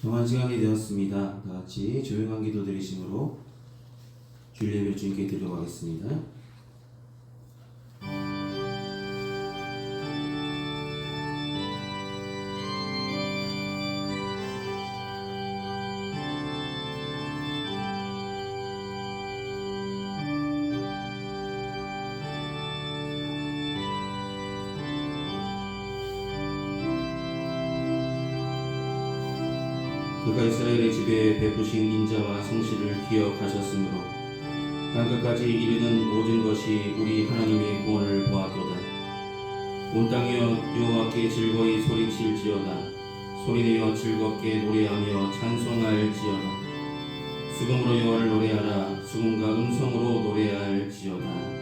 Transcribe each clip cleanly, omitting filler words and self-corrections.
정한 시간이 되었습니다. 다 같이 조용한 기도 드리심으로 주일 예배를 주님께 드리도록 하겠습니다. 그가 이스라엘의 집에 베푸신 인자와 성실을 기억하셨으므로 땅끝까지 이르는 모든 것이 우리 하나님의 구원을 보았도다. 온 땅이여 여호와께 즐거이 소리칠지어다. 소리내어 즐겁게 노래하며 찬송할지어다. 수금으로 여호와를 노래하라. 수금과 음성으로 노래할지어다.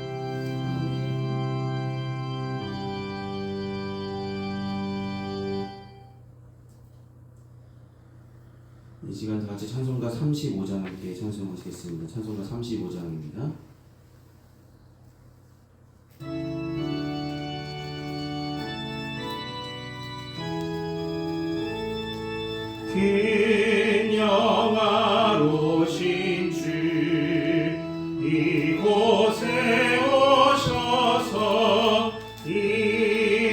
이 시간 다 같이 찬송가 35장 함께 찬송하시겠습니다. 찬송가 35장입니다. 긴 영화로신 주 이곳에 오셔서 이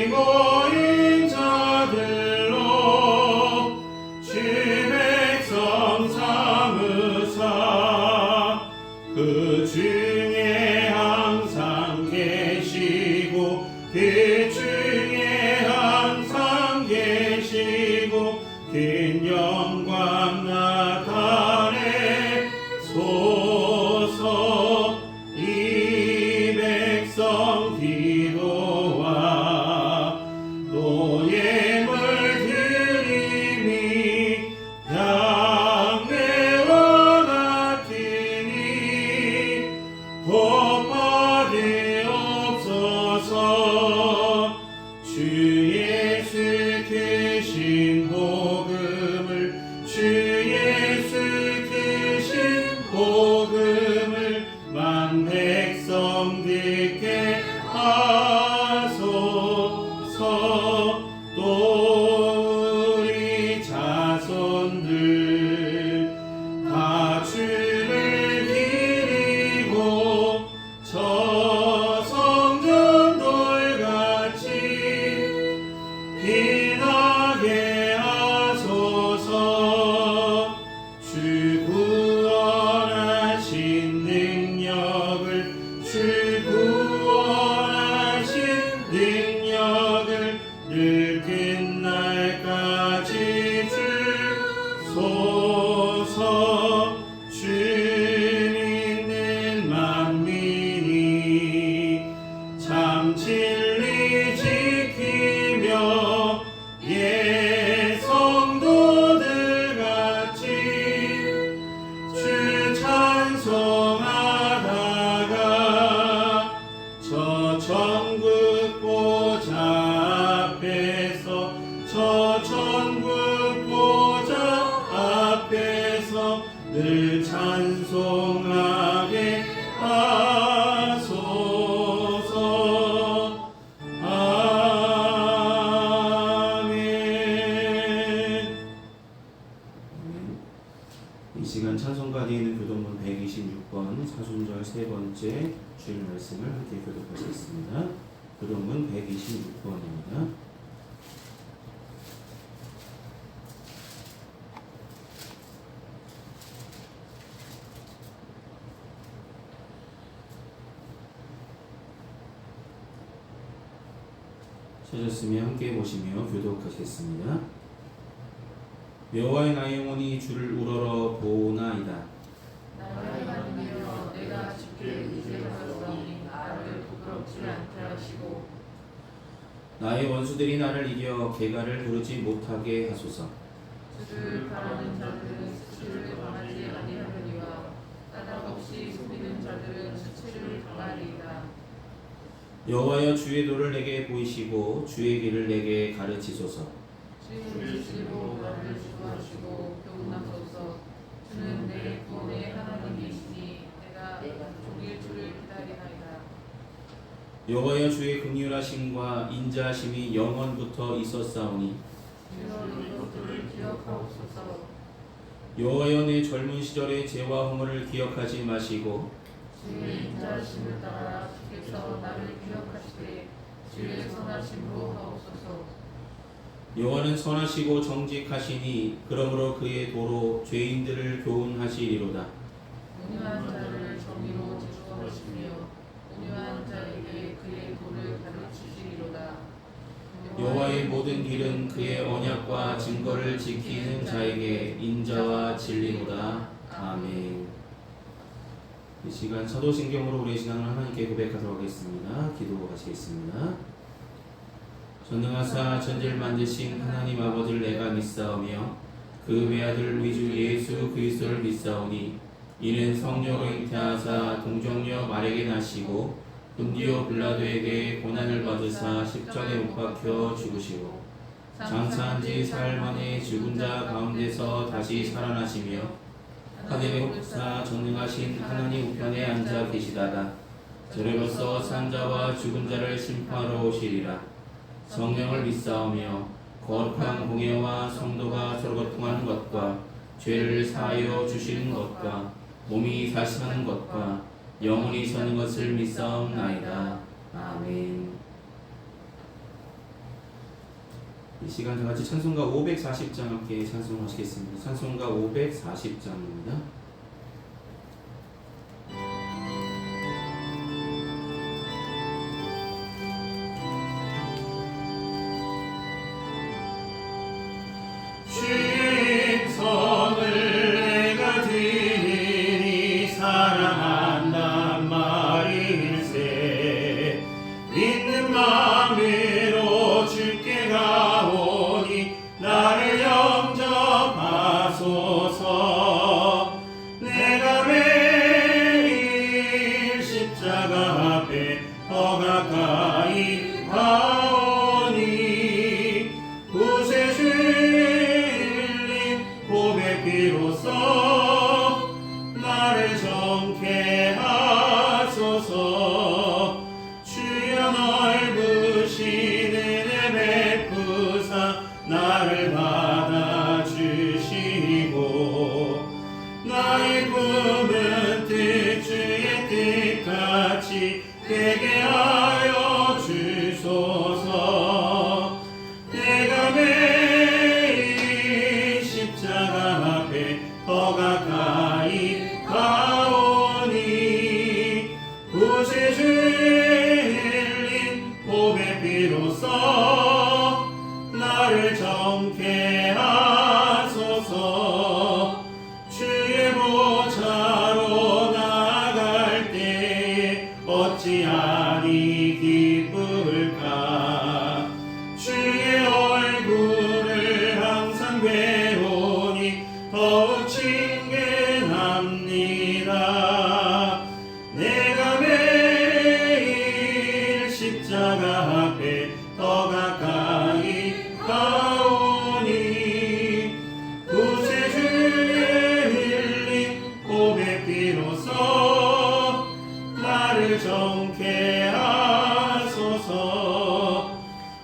모인 자들로 주 백성 삼으사 그 중에 항상 계시고 그 중에 항상 계시고 긴 영광 나타내 소서 이 백성 기도와 노예물 드림이 향내와 같으니 곧 받으옵소서. 주 예수 크신 복음을 주 예수 크신 복음을 만 백성 듣게 하소서. 또 우리 자손들 다 주를 기리고 저 성전돌같이 빛나게 하소서. 주 구원하신 능력을 주 구원하신 능력을 늘 끝날까지 주소서. 주 믿는 만민이 참 진리 지키며 예 성도들 같이 주 찬송하다가 저 천국 보좌 앞에서 저 천국 보좌 앞에서 늘 찬송하게 하소서. 아멘. 이 시간 찬송가 뒤에 있는 교독문 126번 사순절 세 번째 주일 말씀을 함께 교독하시겠습니다. 교독문 126번입니다. 찾았으면 함께 보시며 교독하시겠습니다. 여호와의 나의 영혼이 주를 우러러 보나이다. 나의 하나님이여 내가 주께 의지하였으니 나를 부끄럽지 않게 하시고 나의 원수들이 나를 이겨 개가를 부르지 못하게 하소서. 주를 바라는 자들은 수치를 당하지 아니하려니와 까닭없이 속이는 자들은 수치를 당하리이다. 여호와여 주의 도를 내게 보이시고 주의 길을 내게 가르치소서. 주의 뜻으로 나를 주하시고 교훈하소서. 주는 내 구원의 하나님이시니 내가 종일 주를 기다리나이다. 여호와여 주의 긍휼하심과 인자하심이 영원부터 있었사오니 주여 이것들을 기억하옵소서. 여호와여 내 젊은 시절의 죄와 허물을 기억하지 마시고 주의 인자하심을 따라 주께서 나를 기억하시되 주의 선하심으로 하옵소서. 여호와는 선하시고 정직하시니 그러므로 그의 도로 죄인들을 교훈하시리로다. 온유한 자를 정의로 지도하시며 온유한 자에게 그의 도를 가르치시리로다. 여호와의 모든 길은 그의 언약과 증거를 지키는 자에게 인자와 진리로다. 아멘. 이 시간 사도신경으로 우리의 신앙을 하나님께 고백하도록 하겠습니다. 기도하시겠습니다. 전능하사 천지를 만드신 하나님 아버지를 내가 믿사오며 그 외아들 우리 주 예수 그리스도를 믿사오니 이는 성령으로 잉태하사 동정녀 마리아에게 나시고 본디오 빌라도에게 고난을 받으사 십자가에 못 박혀 죽으시고 장사한 지 사흘 만에 죽은 자 가운데서 다시 살아나시며 하늘의 혹사 전능하신 하나님 우편에 앉아 계시다가 저리로서 산자와 죽은 자를 심판하러 오시리라. 성령을 믿사오며 거룩한 공예와 성도가 서로 교통하는 것과 죄를 사하여 주시는 것과 몸이 다시 사는 것과 영원히 사는 것을 믿사옵나이다. 아멘. 이 시간 다 같이 찬송가 540장 함께 찬송하시겠습니다. 찬송가 540장입니다. 신성을 내가 드리니 사랑한단 말일세. 믿는 마음으로 주께 가오니 나를 영접하소서. 내가 매일 십자가 앞에 더 가까이 가오니 구세주 비로소 나를 정케 하소서. 주여 넓으신 은혜 베푸사 나를 받아주시고 나의 꿈은 주의 뜻같이 되게 하여 주소서. 내가 매일 십자가 더 가까이 가오니 구세주의 흘린 보배 비로소 나를 정케 하소서. 주의 보좌로 나아갈 때에 어찌하니 기쁠까. 주의 얼굴을 항상 배우니 더욱 친근합니다. 내가 매일 십자가 앞에 더 가까이 가오니 구세주의 흘린 보배 비로소 나를 정케 하소서.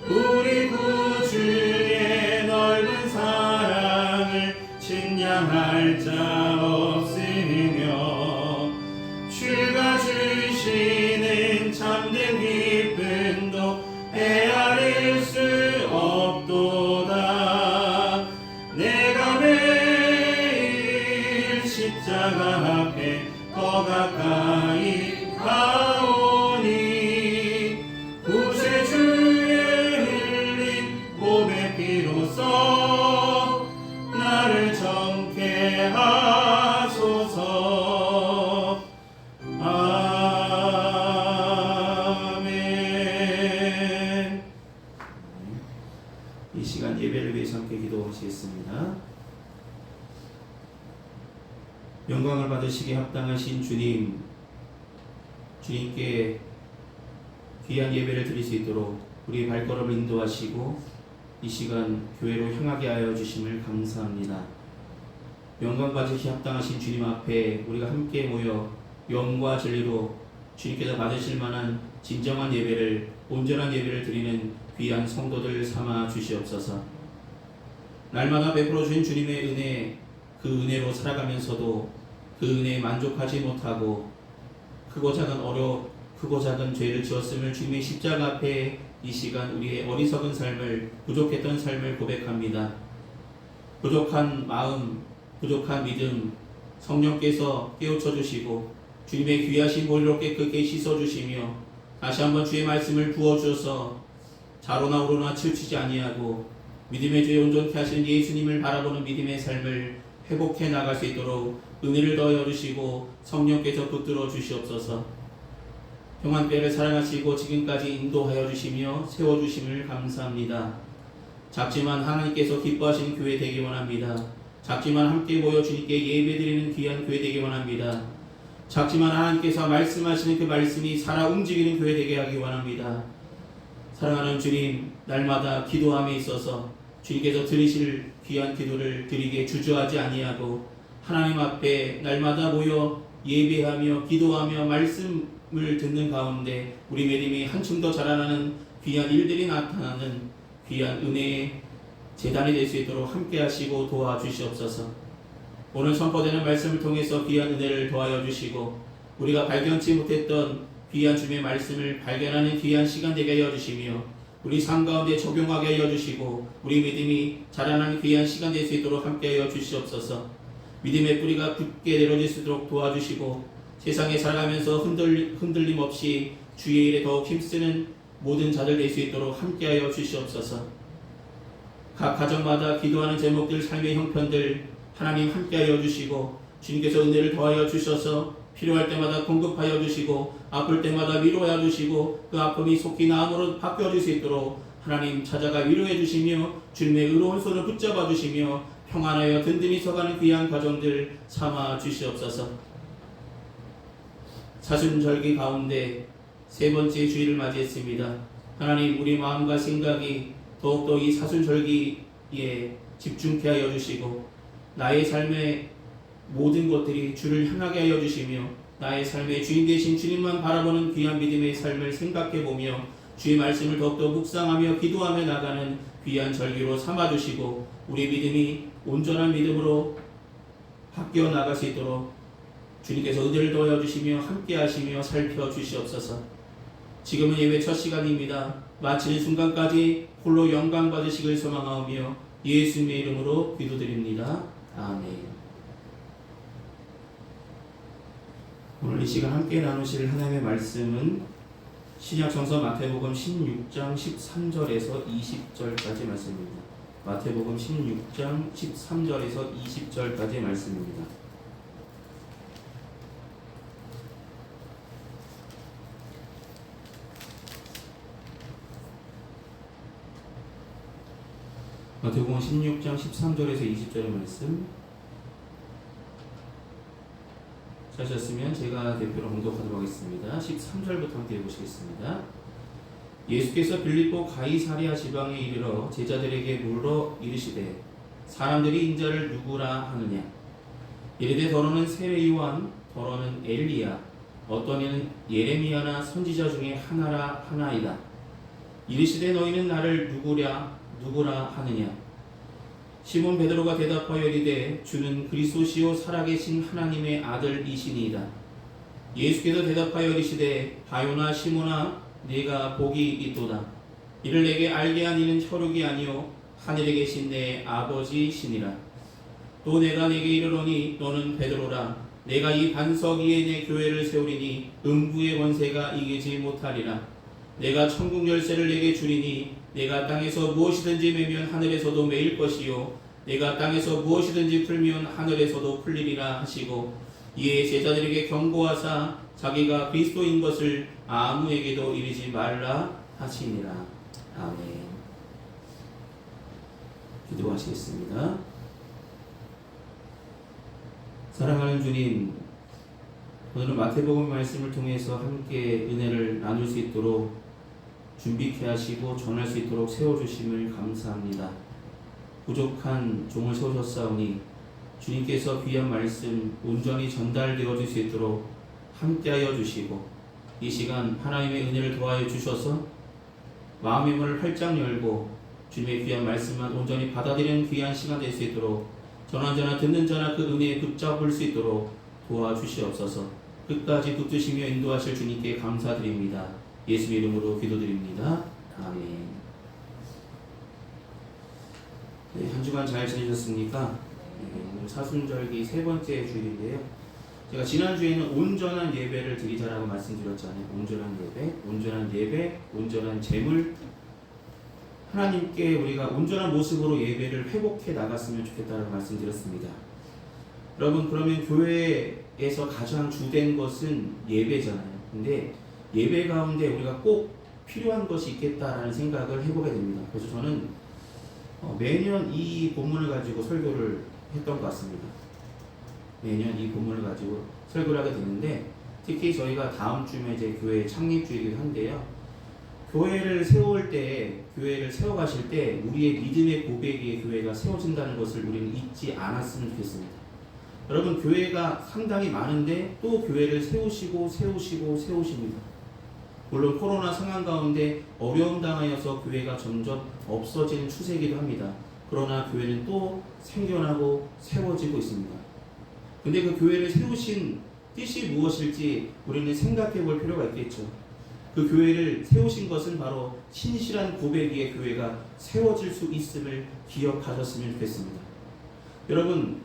우리 구주의 넓은 사랑을 측량할 자 없으며 주가 주시는 참된 기쁨도 헤아릴 수 없도다. 내가 매일 십자가 앞에 더 가까이 가오니 구세주의 흘린 보배 비로소 나를 정케 하소서. 아멘. 이 시간 예배를 위해서 함께 기도하시겠습니다. 영광을 받으시기에 합당하신 주님, 주님께 귀한 예배를 드릴 수 있도록 우리 발걸음을 인도하시고 이 시간 교회로 향하게 하여 주심을 감사합니다. 영광 받으시기에 합당하신 주님 앞에 우리가 함께 모여 영과 진리로 주님께서 받으실 만한 진정한 예배를, 온전한 예배를 드리는 귀한 성도들 삼아 주시옵소서. 날마다 베풀어 주신 주님의 은혜, 그 은혜로 살아가면서도 그 은혜에 만족하지 못하고 크고 작은 죄를 지었음을 주님의 십자가 앞에 이 시간 우리의 어리석은 삶을, 부족했던 삶을 고백합니다. 부족한 마음, 부족한 믿음 성령께서 깨우쳐 주시고 주님의 귀하신 보혈로 깨끗게 씻어 주시며 다시 한번 주의 말씀을 부어 주셔서 좌로나 우로나 치우치지 아니하고 믿음의 주에 온전케 하시는 예수님을 바라보는 믿음의 삶을 회복해 나갈 수 있도록 은혜를 더하여 주시고 성령께서 붙들어 주시옵소서. 평안교회를 사랑하시고 지금까지 인도하여 주시며 세워주심을 감사합니다. 작지만 하나님께서 기뻐하시는 교회 되기 원합니다. 작지만 함께 모여 주님께 예배드리는 귀한 교회 되기 원합니다. 작지만 하나님께서 말씀하시는 그 말씀이 살아 움직이는 교회 되게 하기 원합니다. 사랑하는 주님, 날마다 기도함에 있어서 주님께서 들으실 귀한 기도를 드리게 주저하지 아니하고 하나님 앞에 날마다 모여 예배하며 기도하며 말씀을 듣는 가운데 우리 믿음이 한층 더 자라나는 귀한 일들이 나타나는 귀한 은혜의 재단이 될 수 있도록 함께 하시고 도와주시옵소서. 오늘 선포되는 말씀을 통해서 귀한 은혜를 더하여 주시고 우리가 발견치 못했던 귀한 주님의 말씀을 발견하는 귀한 시간 되게 하여 주시며 우리 삶 가운데 적용하게 하여 주시고 우리 믿음이 자라나는 귀한 시간 될 수 있도록 함께 하여 주시옵소서. 믿음의 뿌리가 굳게 내려질 수 있도록 도와주시고 세상에 살아가면서 흔들림 없이 주의 일에 더욱 힘쓰는 모든 자들 될 수 있도록 함께 하여 주시옵소서. 각 가정마다 기도하는 제목들, 삶의 형편들 하나님 함께 하여 주시고 주님께서 은혜를 더하여 주셔서 필요할 때마다 공급하여 주시고 아플 때마다 위로하여 주시고 그 아픔이 속히 나음으로 바뀌어질 수 있도록 하나님 찾아가 위로해 주시며 주님의 의로운 손을 붙잡아 주시며 평안하여 든든히 서가는 귀한 가정들 삼아 주시옵소서. 사순절기 가운데 세 번째 주일을 맞이했습니다. 하나님 우리 마음과 생각이 더욱더 이 사순절기에 집중케 하여 주시고 나의 삶의 모든 것들이 주를 향하게 하여 주시며 나의 삶의 주인 되신 주님만 바라보는 귀한 믿음의 삶을 생각해보며 주의 말씀을 더욱더 묵상하며 기도하며 나가는 귀한 절기로 삼아주시고 우리 믿음이 온전한 믿음으로 바뀌어 나갈 수 있도록 주님께서 은혜를 더하여 주시며 함께 하시며 살펴주시옵소서. 지금은 예배 첫 시간입니다. 마치는 순간까지 홀로 영광 받으시길 소망하며 예수님의 이름으로 기도드립니다. 아멘. 오늘 이 시간 함께 나누실 하나님의 말씀은 신약성서 마태복음 16장 13절에서 20절까지 말씀입니다. 마태복음 16장 13절에서 20절까지 말씀입니다. 마태복음 16장 13절에서 20절의 말씀 찾으셨으면 제가 대표로 봉독하도록 하겠습니다. 13절부터 함께 보시겠습니다. 예수께서 빌립보 가이사랴 지방에 이르러 제자들에게 물어 이르시되 사람들이 인자를 누구라 하느냐. 이르되 더러는 세례 요한, 더러는 엘리야, 어떤 이는 예레미야나 선지자 중에 하나라 하나이다. 이르시되 너희는 나를 누구라 하느냐. 시몬 베드로가 대답하여 이르되 주는 그리스도시요 살아계신 하나님의 아들이시니이다. 예수께서 대답하여 이르시되 바요나 시몬아 네가 복이 있도다. 이를 내게 알게 한 이는 혈육이 아니요 하늘에 계신 내 아버지시니라. 또 내가 네게 이르노니 너는 베드로라. 내가 이 반석 위에 내 교회를 세우리니 음부의 권세가 이기지 못하리라. 내가 천국 열쇠를 내게 주리니 내가 땅에서 무엇이든지 매면 하늘에서도 매일 것이요 내가 땅에서 무엇이든지 풀면 하늘에서도 풀리리라 하시고 이에 제자들에게 경고하사 자기가 그리스도인 것을 아무에게도 이르지 말라 하시니라. 아멘. 기도하시겠습니다. 사랑하는 주님, 오늘은 마태복음 말씀을 통해서 함께 은혜를 나눌 수 있도록 준비케 하시고 전할 수 있도록 세워주심을 감사합니다. 부족한 종을 세우셨사오니 주님께서 귀한 말씀 온전히 전달되어질 수 있도록 함께하여 주시고 이 시간 하나님의 은혜를 더하여 주셔서 마음의 문을 활짝 열고 주님의 귀한 말씀만 온전히 받아들이는 귀한 시간 될 수 있도록 전환자나 듣는 자나 그 은혜에 붙잡을 수 있도록 도와주시옵소서. 끝까지 붙드시며 인도하실 주님께 감사드립니다. 예수 이름으로 기도드립니다. 아멘. 네, 한 주간 잘 지내셨습니까? 오늘 사순절기 세 번째 주일인데요. 제가 지난주에는 온전한 예배를 드리자라고 말씀드렸잖아요. 온전한 예배, 온전한 재물, 하나님께 우리가 온전한 모습으로 예배를 회복해 나갔으면 좋겠다라고 말씀드렸습니다. 여러분, 그러면 교회에서 가장 주된 것은 예배잖아요. 근데 예배 가운데 우리가 꼭 필요한 것이 있겠다라는 생각을 해보게 됩니다. 그래서 저는 매년 이 본문을 가지고 설교를 했던 것 같습니다. 매년 이 본문을 가지고 설교를 하게 되는데, 특히 저희가 다음 주면 이제 교회 창립주이기도 한데요. 교회를 세워가실 때 우리의 믿음의 고백의 교회가 세워진다는 것을 우리는 잊지 않았으면 좋겠습니다. 여러분, 교회가 상당히 많은데 또 교회를 세우십니다. 물론 코로나 상황 가운데 어려움 당하여서 교회가 점점 없어지는 추세이기도 합니다. 그러나 교회는 또 생겨나고 세워지고 있습니다. 근데 그 교회를 세우신 뜻이 무엇일지 우리는 생각해 볼 필요가 있겠죠. 그 교회를 세우신 것은 바로 신실한 고백 위에 교회가 세워질 수 있음을 기억하셨으면 좋겠습니다. 여러분,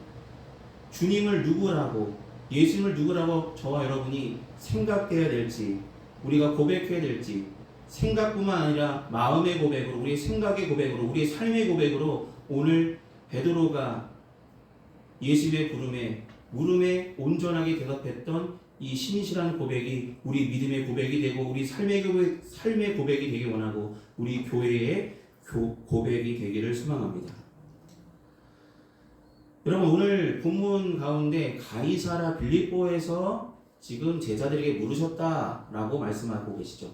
주님을 누구라고, 예수님을 누구라고 저와 여러분이 생각해야 될지, 우리가 고백해야 될지, 생각뿐만 아니라 마음의 고백으로, 우리의 생각의 고백으로, 우리의 삶의 고백으로 오늘 베드로가 예수님의 물음에 온전하게 대답했던 이 신실한 고백이 우리 믿음의 고백이 되고 우리 삶의 고백이 되기 원하고 우리 교회의 고백이 되기를 소망합니다. 여러분, 오늘 본문 가운데 가이사랴 빌립보에서 지금 제자들에게 물으셨다라고 말씀하고 계시죠.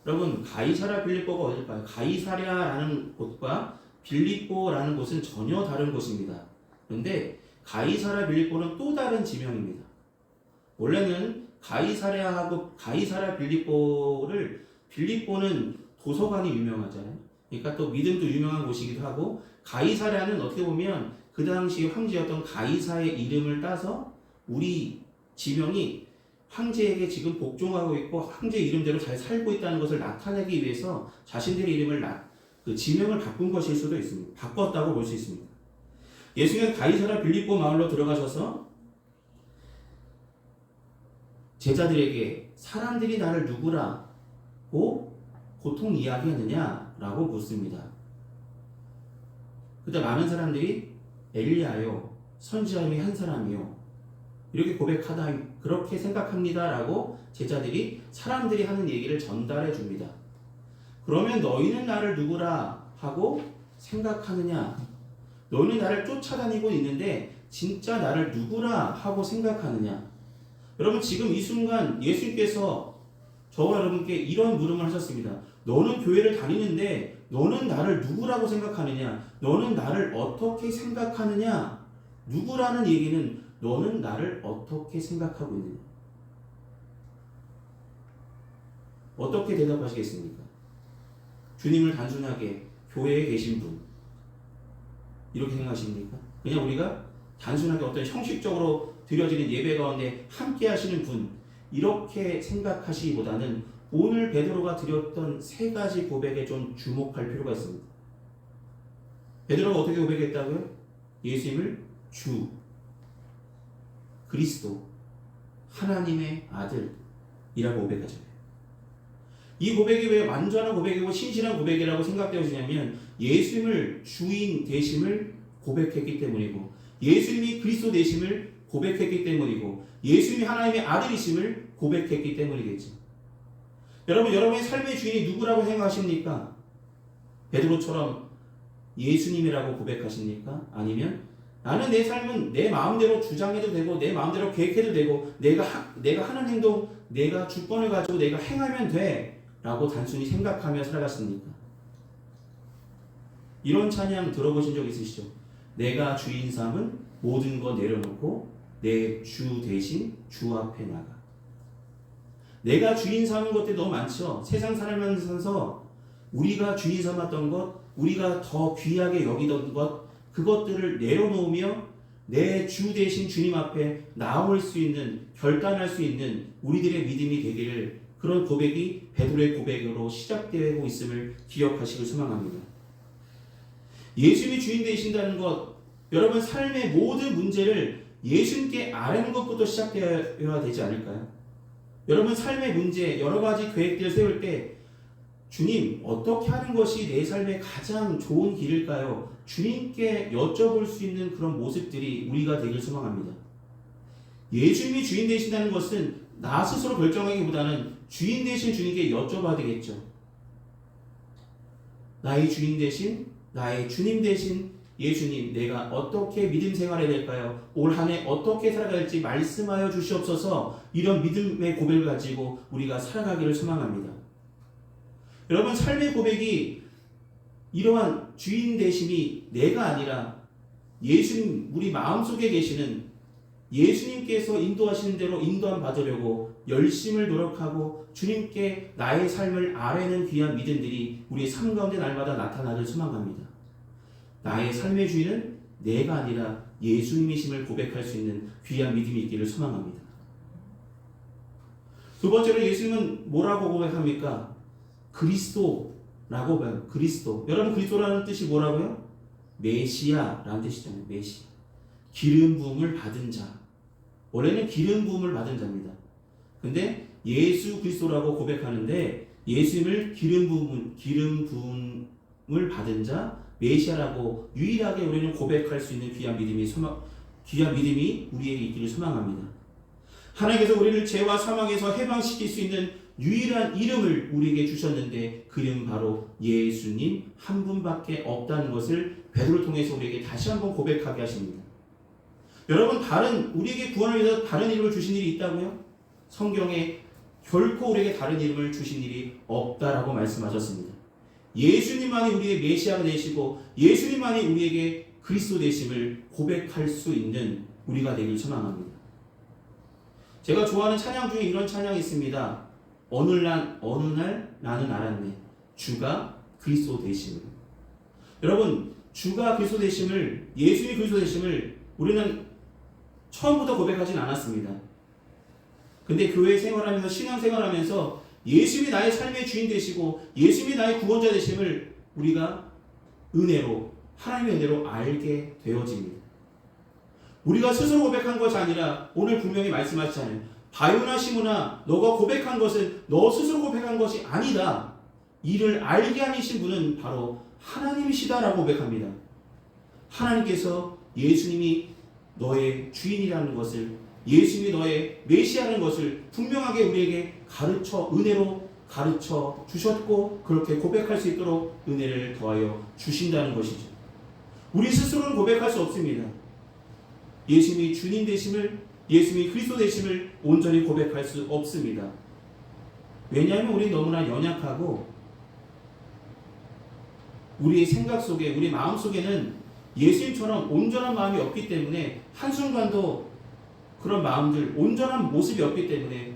여러분, 가이사랴 빌립보가 어딜까요? 가이사랴라는 곳과 빌립보라는 곳은 전혀 다른 곳입니다. 그런데 가이사랴 빌립보는 또 다른 지명입니다. 원래는 가이사랴 빌립보는 도서관이 유명하잖아요. 그러니까 또 믿음도 유명한 곳이기도 하고, 가이사랴는 어떻게 보면 그 당시 황제였던 가이사의 이름을 따서 우리 지명이 황제에게 지금 복종하고 있고 황제 이름대로 잘 살고 있다는 것을 나타내기 위해서 자신들의 이름을 지명을 바꾼 것일 수도 있습니다. 바꿨다고 볼 수 있습니다. 예수님은 가이사랴 빌립보 마을로 들어가셔서 제자들에게 사람들이 나를 누구라고 보통 이야기하느냐라고 묻습니다. 그때 많은 사람들이 엘리야요, 선지자 중에 한 사람이요, 이렇게 고백하다, 그렇게 생각합니다라고 제자들이 사람들이 하는 얘기를 전달해 줍니다. 그러면 너희는 나를 누구라 하고 생각하느냐? 너희는 나를 쫓아다니고 있는데 진짜 나를 누구라 하고 생각하느냐? 여러분, 지금 이 순간 예수님께서 저와 여러분께 이런 물음을 하셨습니다. 너는 교회를 다니는데 너는 나를 누구라고 생각하느냐? 너는 나를 어떻게 생각하느냐? 누구라는 얘기는 너는 나를 어떻게 생각하고 있느냐? 어떻게 대답하시겠습니까? 주님을 단순하게 교회에 계신 분, 이렇게 생각하십니까? 그냥 우리가 단순하게 어떤 형식적으로 드려지는 예배 가운데 함께 하시는 분, 이렇게 생각하시기보다는 오늘 베드로가 드렸던 세 가지 고백에 좀 주목할 필요가 있습니다. 베드로가 어떻게 고백했다고요? 예수님을 주, 그리스도, 하나님의 아들이라고 고백하잖아요. 이 고백이 왜 완전한 고백이고 신실한 고백이라고 생각되어지냐면 예수님을 주인 되심을 고백했기 때문이고, 예수님이 그리스도 되심을 고백했기 때문이고, 예수님이 하나님의 아들이심을 고백했기 때문이겠죠. 여러분, 여러분의 삶의 주인이 누구라고 생각하십니까? 베드로처럼 예수님이라고 고백하십니까? 아니면 나는 내 삶은 내 마음대로 주장해도 되고 내 마음대로 계획해도 되고 내가 하는 행동, 내가 주권을 가지고 내가 행하면 돼 라고 단순히 생각하며 살아갔습니까? 이런 찬양 들어보신 적 있으시죠? 내가 주인 삼은 모든 것 내려놓고 내 주 대신 주 앞에 나가. 내가 주인 삼은 것들이 너무 많죠. 세상 살아가면서 우리가 주인 삼았던 것, 우리가 더 귀하게 여기던 것, 그것들을 내려놓으며 내 주 대신 주님 앞에 나올 수 있는, 결단할 수 있는 우리들의 믿음이 되기를, 그런 고백이 베드로의 고백으로 시작되고 있음을 기억하시길 소망합니다. 예수님이 주인 되신다는 것, 여러분 삶의 모든 문제를 예수님께 아뢰는 것부터 시작되어야 되지 않을까요? 여러분 삶의 문제, 여러 가지 계획들을 세울 때 주님, 어떻게 하는 것이 내 삶의 가장 좋은 길일까요? 주님께 여쭤볼 수 있는 그런 모습들이 우리가 되길 소망합니다. 예수님이 주인 되신다는 것은 나 스스로 결정하기보다는 주인 되신 주님께 여쭤봐야 되겠죠. 나의 주인 되신, 나의 주님 되신 예수님, 내가 어떻게 믿음 생활해야 될까요? 올 한 해 어떻게 살아가야 할지 말씀하여 주시옵소서. 이런 믿음의 고백을 가지고 우리가 살아가기를 소망합니다. 여러분 삶의 고백이 이러한 주인 되심이 내가 아니라 예수님, 우리 마음속에 계시는 예수님께서 인도하시는 대로 인도함 받으려고 열심을 노력하고 주님께 나의 삶을 아뢰는 귀한 믿음들이 우리의 삶 가운데 날마다 나타나길 소망합니다. 나의 삶의 주인은 내가 아니라 예수님이심을 고백할 수 있는 귀한 믿음이 있기를 소망합니다. 두 번째로 예수님은 뭐라고 고백합니까? 그리스도라고 봐요. 그리스도. 여러분 그리스도라는 뜻이 뭐라고요? 메시아라는 뜻이잖아요. 메시아. 기름 부음을 받은 자. 원래는 기름 부음을 받은 자입니다. 근데 예수 그리스도라고 고백하는데 예수님을 기름 부음을 받은 자, 메시아라고 유일하게 우리는 고백할 수 있는 귀한 믿음이 우리에게 있기를 소망합니다. 하나님께서 우리를 죄와 사망에서 해방시킬 수 있는 유일한 이름을 우리에게 주셨는데 그 이름은 바로 예수님 한 분밖에 없다는 것을 베드로를 통해서 우리에게 다시 한번 고백하게 하십니다. 여러분 우리에게 구원을 위해서 다른 이름을 주신 일이 있다고요? 성경에 결코 우리에게 다른 이름을 주신 일이 없다라고 말씀하셨습니다. 예수님만이 우리의 메시아가 되시고 예수님만이 우리에게 그리스도 되심을 고백할 수 있는 우리가 되길 소망합니다. 제가 좋아하는 찬양 중에 이런 찬양이 있습니다. 어느 날 나는 알았네. 주가 그리스도 되심을. 여러분 주가 그리스도 되심을, 예수님이 그리스도 되심을 우리는 처음부터 고백하진 않았습니다. 근데 교회 생활하면서 신앙 생활하면서 예수님이 나의 삶의 주인 되시고 예수님이 나의 구원자 되심을 우리가 은혜로, 하나님의 은혜로 알게 되어집니다. 우리가 스스로 고백한 것이 아니라 오늘 분명히 말씀하시잖아요. 바요나 시므나 너가 고백한 것은 너 스스로 고백한 것이 아니다. 이를 알게 하신 분은 바로 하나님이시다라고 고백합니다. 하나님께서 예수님이 너의 주인이라는 것을, 예수님이 너의 메시아라는 것을 분명하게 우리에게 은혜로 가르쳐 주셨고 그렇게 고백할 수 있도록 은혜를 더하여 주신다는 것이죠. 우리 스스로는 고백할 수 없습니다. 예수님이 주님 되심을, 예수님이 그리스도 되심을 온전히 고백할 수 없습니다. 왜냐하면 우리 너무나 연약하고 우리의 생각 속에, 우리 마음 속에는 예수님처럼 온전한 마음이 없기 때문에 한순간도 그런 마음들, 온전한 모습이 없기 때문에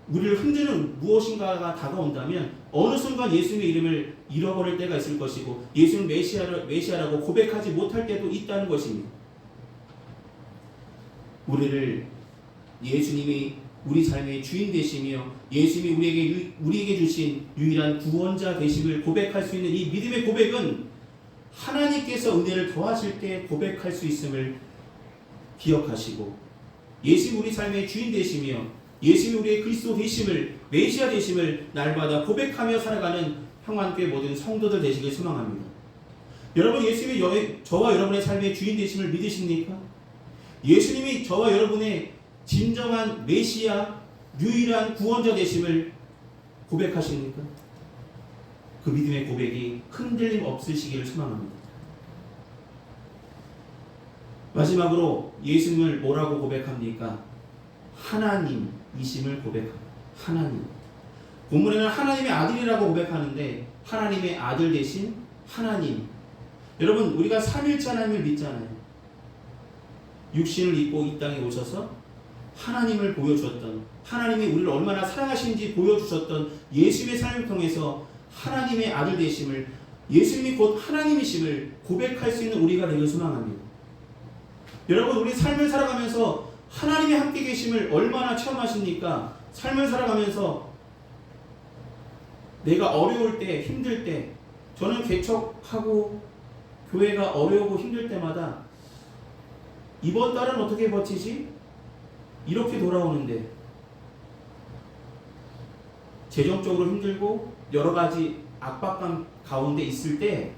우리를 흔드는 무엇인가가 다가온다면 어느 순간 예수님의 이름을 잃어버릴 때가 있을 것이고 예수님 메시아라고 고백하지 못할 때도 있다는 것입니다. 우리를 예수님이 우리 삶의 주인 되시며 예수님이 우리에게 주신 유일한 구원자 되심을 고백할 수 있는 이 믿음의 고백은 하나님께서 은혜를 더하실 때 고백할 수 있음을 기억하시고 예수님이 우리 삶의 주인 되시며 예수님이 우리의 그리스도 되심을, 메시아 되심을 날마다 고백하며 살아가는 평안교회 모든 성도들 되시길 소망합니다. 여러분 예수님이 저와 여러분의 삶의 주인 되심을 믿으십니까? 예수님이 저와 여러분의 진정한 메시아, 유일한 구원자 되심을 고백하십니까? 그 믿음의 고백이 흔들림 없으시기를 소망합니다. 마지막으로 예수님을 뭐라고 고백합니까? 하나님이심을 고백합니다. 하나님. 본문에는 하나님의 아들이라고 고백하는데 하나님의 아들 대신 하나님. 여러분 우리가 삼일째 하나님을 믿잖아요. 육신을 입고 이 땅에 오셔서 하나님을 보여주었던, 하나님이 우리를 얼마나 사랑하시는지 보여주셨던 예수님의 삶을 통해서 하나님의 아들 되심을, 예수님이 곧 하나님이심을 고백할 수 있는 우리가 되길 소망합니다. 여러분, 우리 삶을 살아가면서 하나님의 함께 계심을 얼마나 체험하십니까? 삶을 살아가면서 내가 어려울 때, 힘들 때, 저는 개척하고 교회가 어려우고 힘들 때마다 이번 달은 어떻게 버티지? 이렇게 돌아오는데, 재정적으로 힘들고 여러 가지 압박감 가운데 있을 때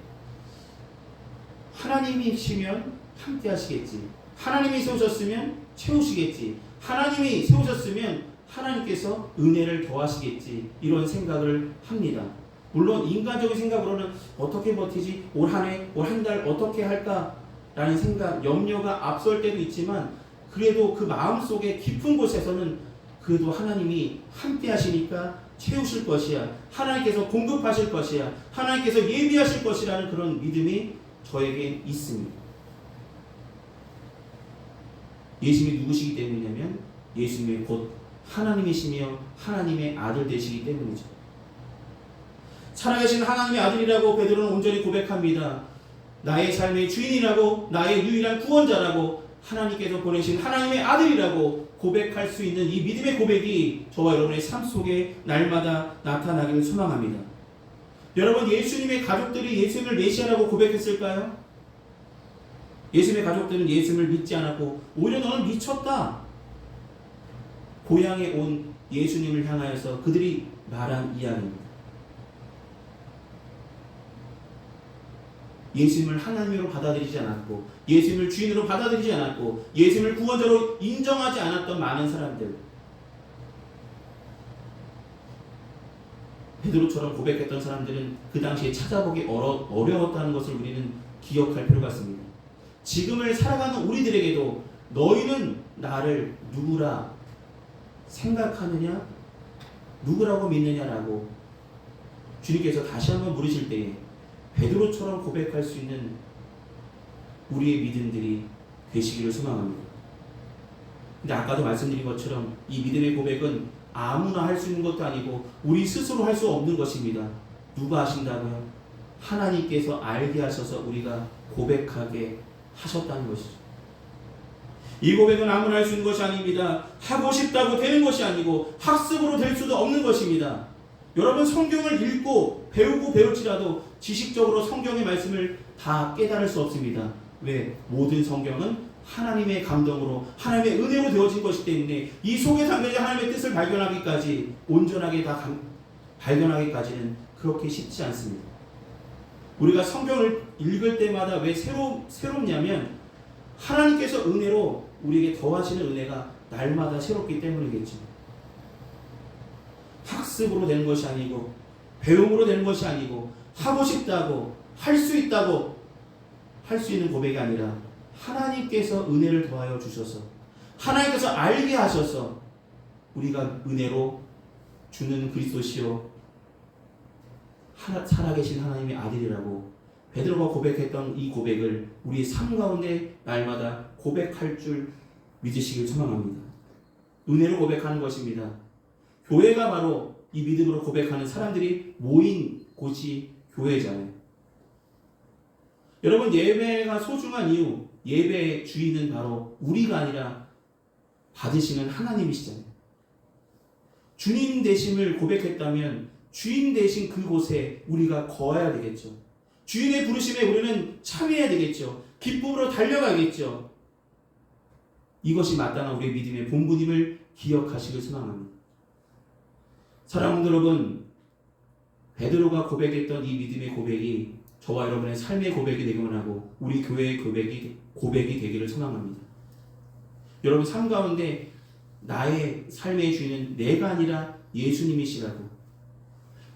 하나님이시면 함께 하시겠지. 하나님이 세우셨으면 채우시겠지. 하나님이 세우셨으면 하나님께서 은혜를 더하시겠지. 이런 생각을 합니다. 물론 인간적인 생각으로는 어떻게 버티지? 올 한 해, 올 한 달 어떻게 할까라는 생각, 염려가 앞설 때도 있지만 그래도 그 마음속에 깊은 곳에서는 그래도 하나님이 함께 하시니까 채우실 것이야. 하나님께서 공급하실 것이야. 하나님께서 예비하실 것이라는 그런 믿음이 저에게 있습니다. 예수님이 누구시기 때문이냐면 예수님이 곧 하나님이시며 하나님의 아들 되시기 때문이죠. 살아계신 하나님의 아들이라고 베드로는 온전히 고백합니다. 나의 삶의 주인이라고, 나의 유일한 구원자라고, 하나님께서 보내신 하나님의 아들이라고 고백할 수 있는 이 믿음의 고백이 저와 여러분의 삶 속에 날마다 나타나기를 소망합니다. 여러분, 예수님의 가족들이 예수님을 메시아라고 고백했을까요? 예수님의 가족들은 예수님을 믿지 않았고 오히려 너는 미쳤다. 고향에 온 예수님을 향하여서 그들이 말한 이야기입니다. 예수님을 하나님으로 받아들이지 않았고, 예수님을 주인으로 받아들이지 않았고, 예수님을 구원자로 인정하지 않았던 많은 사람들, 베드로처럼 고백했던 사람들은 그 당시에 찾아보기 어려웠다는 것을 우리는 기억할 필요가 있습니다. 지금을 살아가는 우리들에게도 너희는 나를 누구라 생각하느냐, 누구라고 믿느냐라고 주님께서 다시 한번 물으실 때에 베드로처럼 고백할 수 있는 우리의 믿음들이 되시기를 소망합니다. 근데 아까도 말씀드린 것처럼 이 믿음의 고백은 아무나 할 수 있는 것도 아니고 우리 스스로 할 수 없는 것입니다. 누가 하신다고요? 하나님께서 알게 하셔서 우리가 고백하게 하셨다는 것이죠. 이 고백은 아무나 할 수 있는 것이 아닙니다. 하고 싶다고 되는 것이 아니고 학습으로 될 수도 없는 것입니다. 여러분, 성경을 읽고 배우고 배울지라도 지식적으로 성경의 말씀을 다 깨달을 수 없습니다. 왜? 모든 성경은 하나님의 감동으로, 하나님의 은혜로 되어진 것이기 때문에 이 속에 담겨진 하나님의 뜻을 발견하기까지, 온전하게 다 발견하기까지는 그렇게 쉽지 않습니다. 우리가 성경을 읽을 때마다 왜 새롭냐면 하나님께서 은혜로 우리에게 더하시는 은혜가 날마다 새롭기 때문이겠죠. 학습으로 되는 것이 아니고, 배움으로 되는 것이 아니고, 하고 싶다고, 할 수 있다고 할 수 있는 고백이 아니라 하나님께서 은혜를 더하여 주셔서, 하나님께서 알게 하셔서 우리가 은혜로 주는 그리스도시요 살아계신 하나님의 아들이라고 베드로가 고백했던 이 고백을 우리의 삶 가운데 날마다 고백할 줄 믿으시길 소망합니다. 은혜로 고백하는 것입니다. 교회가 바로 이 믿음으로 고백하는 사람들이 모인 곳이 교회잖아요. 여러분, 예배가 소중한 이유, 예배의 주인은 바로 우리가 아니라 받으시는 하나님이시잖아요. 주님 되심을 고백했다면 주인 되신 그곳에 우리가 거해야 되겠죠. 주인의 부르심에 우리는 참여해야 되겠죠. 기쁨으로 달려가겠죠. 이것이 마땅한 우리의 믿음의 본분임을 기억하시길 소망합니다. 사랑하는 여러분, 베드로가 고백했던 이 믿음의 고백이 저와 여러분의 삶의 고백이 되기만 하고 우리 교회의 고백이 되기를 소망합니다. 여러분, 삶 가운데 나의 삶의 주인은 내가 아니라 예수님이시라고,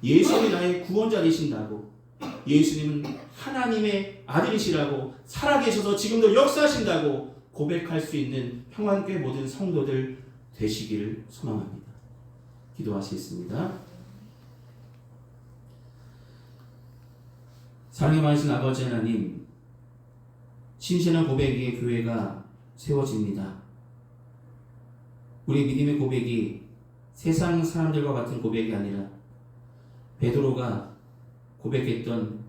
예수님이 나의 구원자 되신다고, 예수님은 하나님의 아들이시라고, 살아계셔서 지금도 역사하신다고 고백할 수 있는 평안교회 모든 성도들 되시기를 소망합니다. 기도하시겠습니다. 사랑이 많으신 아버지 하나님, 신실한 고백의 교회가 세워집니다. 우리 믿음의 고백이 세상 사람들과 같은 고백이 아니라 베드로가 고백했던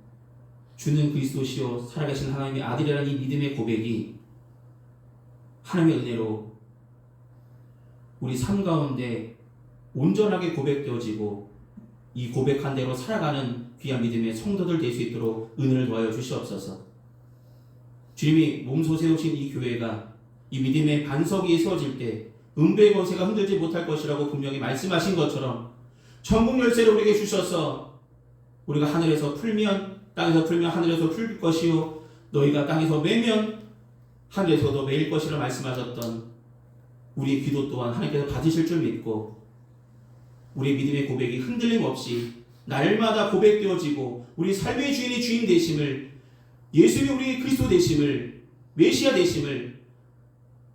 주는 그리스도시요 살아계신 하나님의 아들이라는 이 믿음의 고백이 하나님의 은혜로 우리 삶 가운데 온전하게 고백되어지고 이 고백한 대로 살아가는 귀한 믿음의 성도들 될 수 있도록 은혜를 더하여 주시옵소서. 주님이 몸소 세우신 이 교회가 이 믿음의 반석 위에 세워질 때 은배의 권세가 흔들지 못할 것이라고 분명히 말씀하신 것처럼 천국 열쇠를 우리에게 주셔서 우리가 하늘에서 풀면 땅에서 풀면 하늘에서 풀 것이요 너희가 땅에서 매면 하늘에서도 매일 것이라 말씀하셨던 우리의 기도 또한 하나님께서 받으실 줄 믿고 우리의 믿음의 고백이 흔들림 없이 날마다 고백되어지고 우리 삶의 주인이 주인 되심을 예수님이 우리 그리스도 되심을 메시아 되심을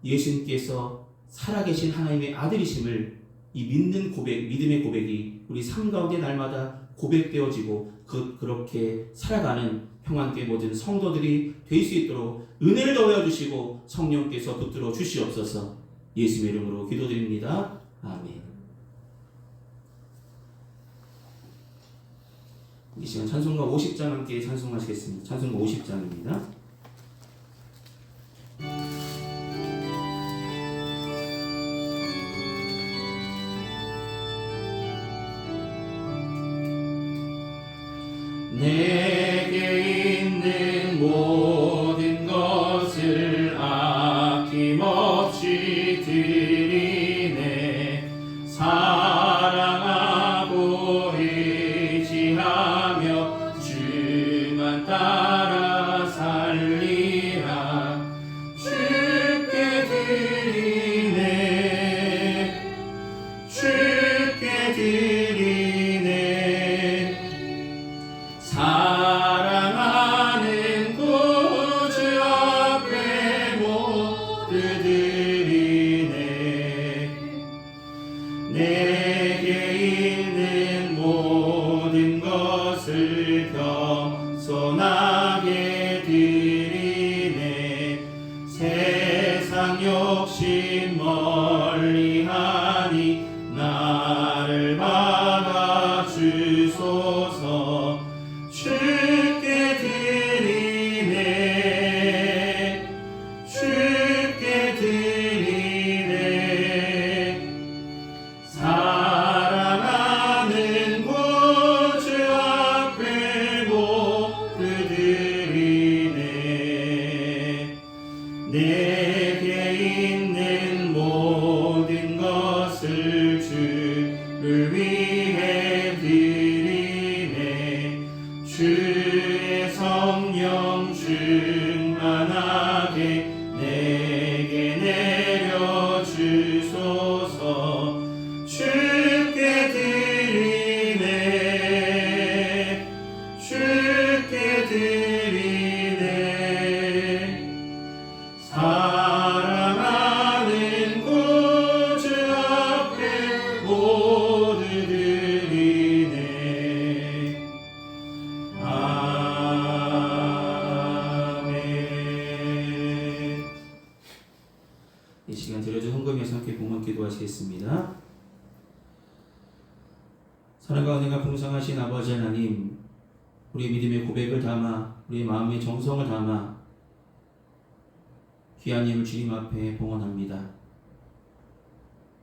예수님께서 살아계신 하나님의 아들이심을 이 믿는 고백, 믿음의 고백이 우리 삶 가운데 날마다 고백되어지고 그렇게 살아가는 평안교회 모든 성도들이 될 수 있도록 은혜를 더하여 주시고 성령께서 붙들어 주시옵소서. 예수의 이름으로 기도드립니다. 아멘. 이 시간 찬송가 50장 함께 찬송하시겠습니다. 찬송가 50장입니다. 내게 있는 모든 것을 아낌없이 드리네. 사랑하고 의지하며 주만 따라 살리라. 주께 드리네. 주께 드리네. 사랑하는 구주 앞에 모두 드리네. 내게 있는 모든 것을 겸손하게 드리네. 세상 욕심 멀리하니 나를 받아 주소서. 주께 드리네. 주께 드리네. 사랑하는 구주 앞에 모두 드리네. 내게 있는 모든 것을 주를 위해 드리네. 주의 성령 충만하게 내게 내려 주소서. 주께 드리네. 주께 드리네. 사랑하는 구주 앞에 모두 드리네. 아멘. 이 시간 드려준 헌금에서 함께 봉헌 기도하시겠습니다. 사랑과 은혜가 풍성하신 아버지 하나님, 우리 믿음의 고백을 담아 우리 마음의 정성을 담아 귀한 힘을 주님 앞에 봉헌합니다.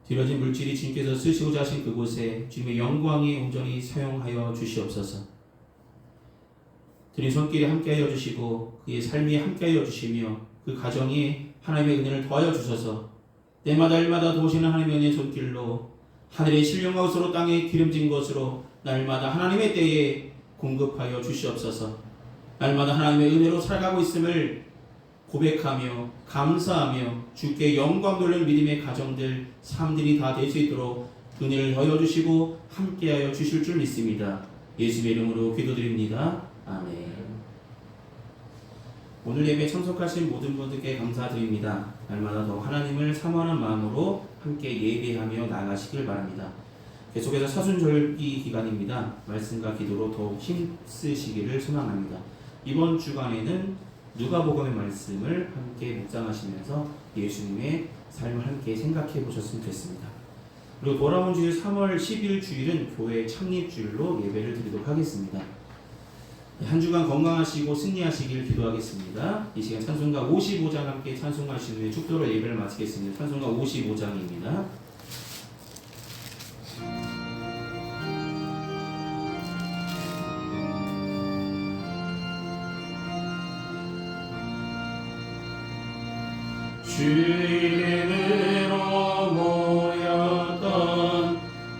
드려진 물질이 주님께서 쓰시고자 하신 그곳에 주님의 영광이 온전히 사용하여 주시옵소서. 드린 손길에 함께하여 주시고 그의 삶이 함께하여 주시며 그 가정이 하나님의 은혜를 더하여 주셔서 때마다 일마다 도우시는 하나님의 은혜의 손길로 하늘의 신령한 것으로 땅에 기름진 것으로 날마다 하나님의 때에 공급하여 주시옵소서. 날마다 하나님의 은혜로 살아가고 있음을 고백하며 감사하며 주께 영광 돌리는 믿음의 가정들 삶들이 다 될 수 있도록 은혜를 더하여 주시고 함께하여 주실 줄 믿습니다. 예수의 이름으로 기도드립니다. 아멘. 오늘 예배 참석하신 모든 분들께 감사드립니다. 날마다 더 하나님을 사모하는 마음으로 함께 예배하며 나아가시길 바랍니다. 계속해서 사순절기 기간입니다. 말씀과 기도로 더욱 힘쓰시기를 소망합니다. 이번 주간에는 누가복음의 말씀을 함께 묵상하시면서 예수님의 삶을 함께 생각해 보셨으면 좋겠습니다. 그리고 돌아온 주일 3월 10일 주일은 교회 창립 주일로 예배를 드리도록 하겠습니다. 한 주간 건강하시고 승리하시길 기도하겠습니다. 이 시간 찬송가 55장 함께 찬송하신 후에 축도로 예배를 마치겠습니다. 찬송가 55장입니다. 주 이름으로 모였던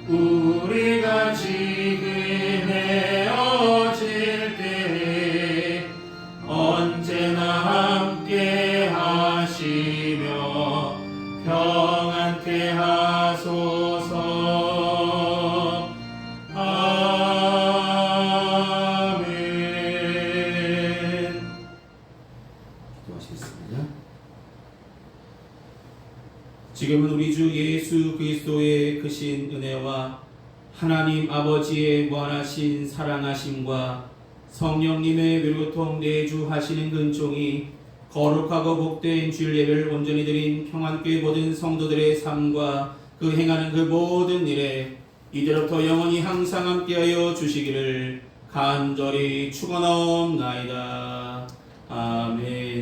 우리가 지금 헤어질 때 언제나 함께 하시며 평안케 하소서. 아멘. 기도하시겠습니다. 지금은 우리 주 예수 그리스도의 크신 은혜와 하나님 아버지의 무한하신 사랑하심과 성령님의 위로통 내주하시는 근총이 거룩하고 복된 주일 예배를 온전히 드린 평안교회 모든 성도들의 삶과 그 행하는 그 모든 일에 이제로부터 영원히 항상 함께하여 주시기를 간절히 축원하옵나이다. 아멘.